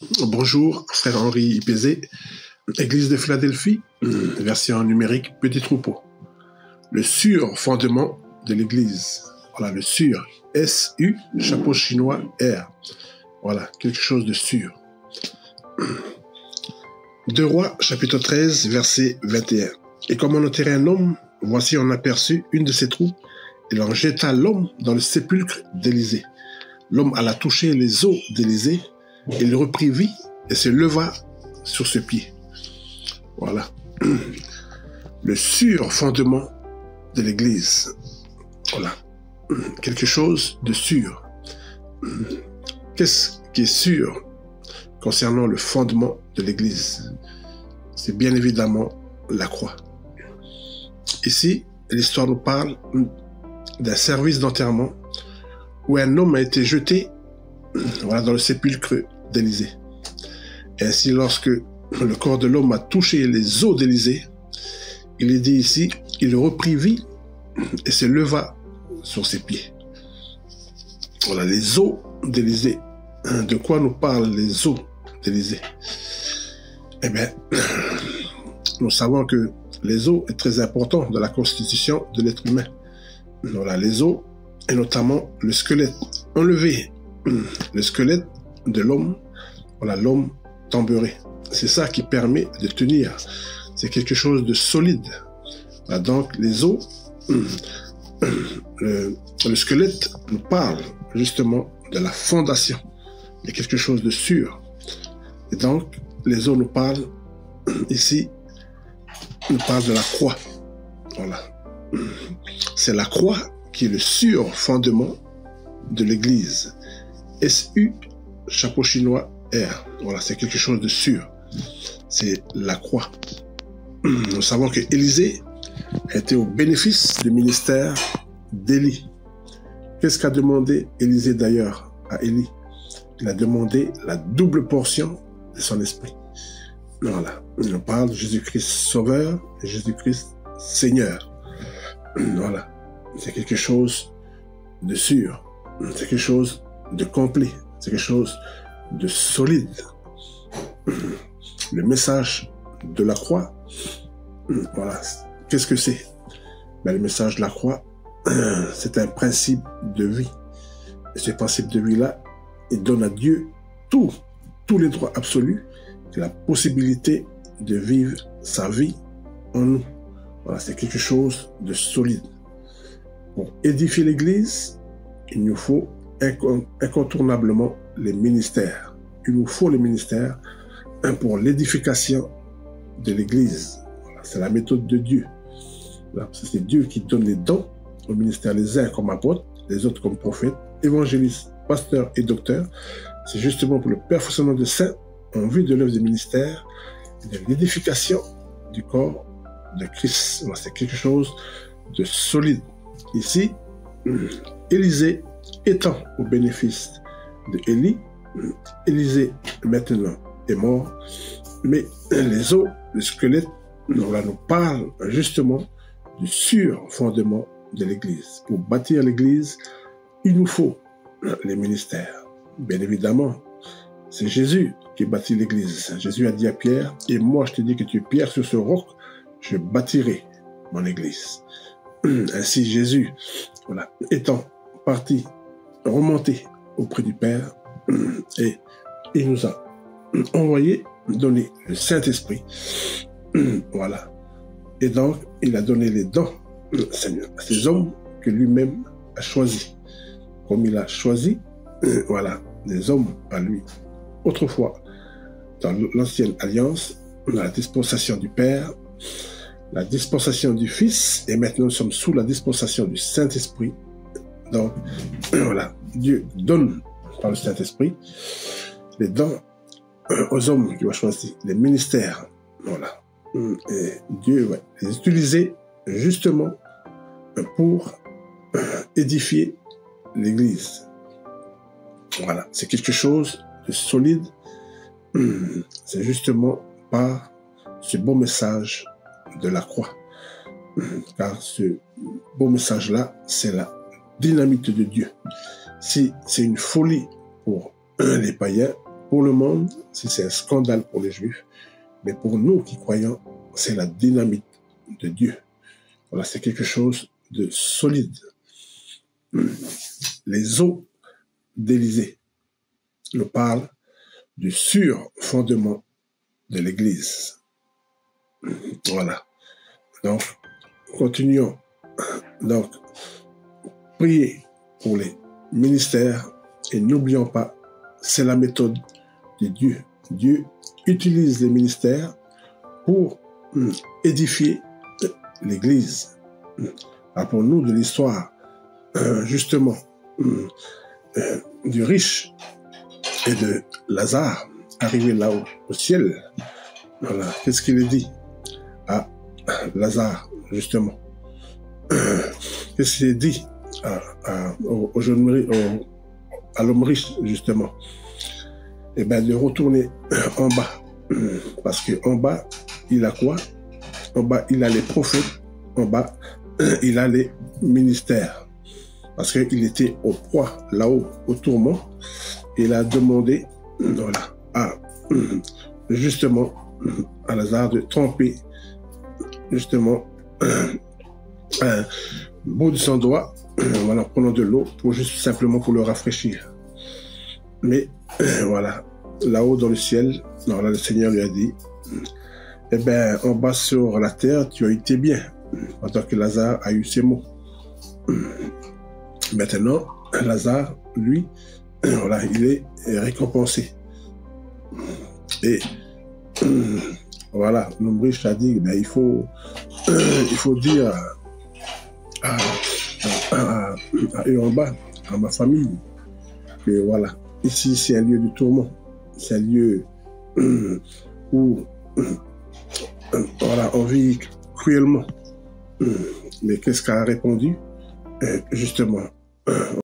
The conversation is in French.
Bonjour, frère Henri Ipézé, Église de Philadelphie, version numérique Petit Troupeau. Le sûr fondement de l'Église. Voilà, le sûr. S-U, chapeau chinois, R. Voilà, quelque chose de sûr. 2 Rois, chapitre 13, verset 21. Et comme on enterrait un homme, voici on aperçut une de ses troupes, et l'on jeta l'homme dans le sépulcre d'Élisée. L'homme alla toucher les os d'Élisée, il reprit vie et se leva sur ses pieds. Voilà. Le sûr fondement de l'Église. Voilà. Quelque chose de sûr. Qu'est-ce qui est sûr concernant le fondement de l'Église? C'est bien évidemment la croix. Ici, l'histoire nous parle d'un service d'enterrement où un homme a été jeté dans le sépulcre d'Élisée. Et ainsi, lorsque le corps de l'homme a touché les os d'Élisée, il est dit ici, il reprit vie et se leva sur ses pieds. Voilà, les os d'Élisée. De quoi nous parlent les os d'Élisée? Eh bien, nous savons que les os est très important dans la constitution de l'être humain. Voilà, les os, et notamment le squelette. Enlever le squelette de l'homme, voilà, l'homme tomberait. C'est ça qui permet de tenir. C'est quelque chose de solide. Voilà, donc les os, le squelette nous parle justement de la fondation. Il y a quelque chose de sûr. Et donc, les os nous parlent, ici, nous parlent de la croix. Voilà. C'est la croix qui est le sûr fondement de l'Église. S-U, chapeau chinois, R. Voilà, c'est quelque chose de sûr. C'est la croix. Nous savons que Élisée était au bénéfice du ministère d'Élie. Qu'est-ce qu'a demandé Élisée d'ailleurs à Élie? Il a demandé la double portion de son esprit. Voilà. On parle de Jésus-Christ Sauveur et Jésus-Christ Seigneur. Voilà. C'est quelque chose de sûr. C'est quelque chose de complet. C'est quelque chose de solide. Le message de la croix, voilà. Qu'est-ce que c'est? Le message de la croix, c'est un principe de vie. Et ce principe de vie-là, il donne à Dieu tous les droits absolus, et la possibilité de vivre sa vie en nous. Voilà, c'est quelque chose de solide. Pour édifier l'Église, il nous faut incontournablement les ministères. Il nous faut les ministères pour l'édification de l'Église. Voilà, c'est la méthode de Dieu. Voilà, c'est Dieu qui donne les dons au ministère, les uns comme apôtres, les autres comme prophètes, évangélistes, pasteurs et docteurs. C'est justement pour le perfectionnement des saints en vue de l'œuvre du ministère et de l'édification du corps de Christ. Voilà, c'est quelque chose de solide. Ici, Élisée étant au bénéfice de Élie, Élisée maintenant est mort, mais les os, le squelette, nous parlent justement du sûr fondement de l'Église. Pour bâtir l'Église, il nous faut les ministères. Bien évidemment, c'est Jésus qui bâtit l'Église. Jésus a dit à Pierre, et moi je te dis que tu es Pierre, sur ce roc, je bâtirai mon Église. Ainsi Jésus, voilà, étant parti, remonté auprès du Père, et il nous a envoyé, donné le Saint-Esprit. Voilà. Et donc, il a donné les dons, Seigneur, à ces hommes que lui-même a choisis. Comme il a choisi, voilà, des hommes à lui. Autrefois, dans l'ancienne alliance, on a la dispensation du Père, la dispensation du Fils, et maintenant nous sommes sous la dispensation du Saint-Esprit. Donc, voilà, Dieu donne par le Saint-Esprit les dons aux hommes qui ont choisi, les ministères. Voilà. Et Dieu va les utiliser justement pour édifier l'Église. Voilà, c'est quelque chose de solide. C'est justement par ce beau message de la croix. Car ce beau message-là, c'est la dynamite de Dieu. Si c'est une folie pour les païens, pour le monde, si c'est un scandale pour les Juifs, mais pour nous qui croyons, c'est la dynamite de Dieu. Voilà, c'est quelque chose de solide. Les eaux d'Élysée nous parlent du sûr fondement de l'Église. Voilà. Donc, continuons. Donc, priez pour les ministères et n'oublions pas, c'est la méthode de Dieu. Dieu utilise les ministères pour édifier l'Église. Rappelons-nous de l'histoire, justement, du riche et de Lazare, arrivé là-haut, au ciel. Voilà. Qu'est-ce qu'il a dit à Lazare, justement? Qu'est-ce qu'il a dit à l'homme riche, justement? Eh bien, de retourner en bas. Parce qu'en bas, il a quoi? En bas, il a les prophètes. En bas, il a les ministères. Parce qu'il était au proie, là-haut, au tourment. Il a demandé, voilà, justement, à Lazare de tremper, justement, un bout de son doigt, voilà, en prenant de l'eau, juste simplement pour le rafraîchir. Mais, voilà, là-haut dans le ciel, voilà, le Seigneur lui a dit, eh bien, en bas sur la terre, tu as été bien, pendant que Lazare a eu ces mots. Maintenant, Lazare, lui, voilà, il est récompensé. Et voilà, l'homme riche a dit, ben, il faut dire à eux en bas, à ma famille, que voilà, ici c'est un lieu de tourment, c'est un lieu où voilà, on vit cruellement. Mais qu'est-ce qu'elle a répondu? Justement,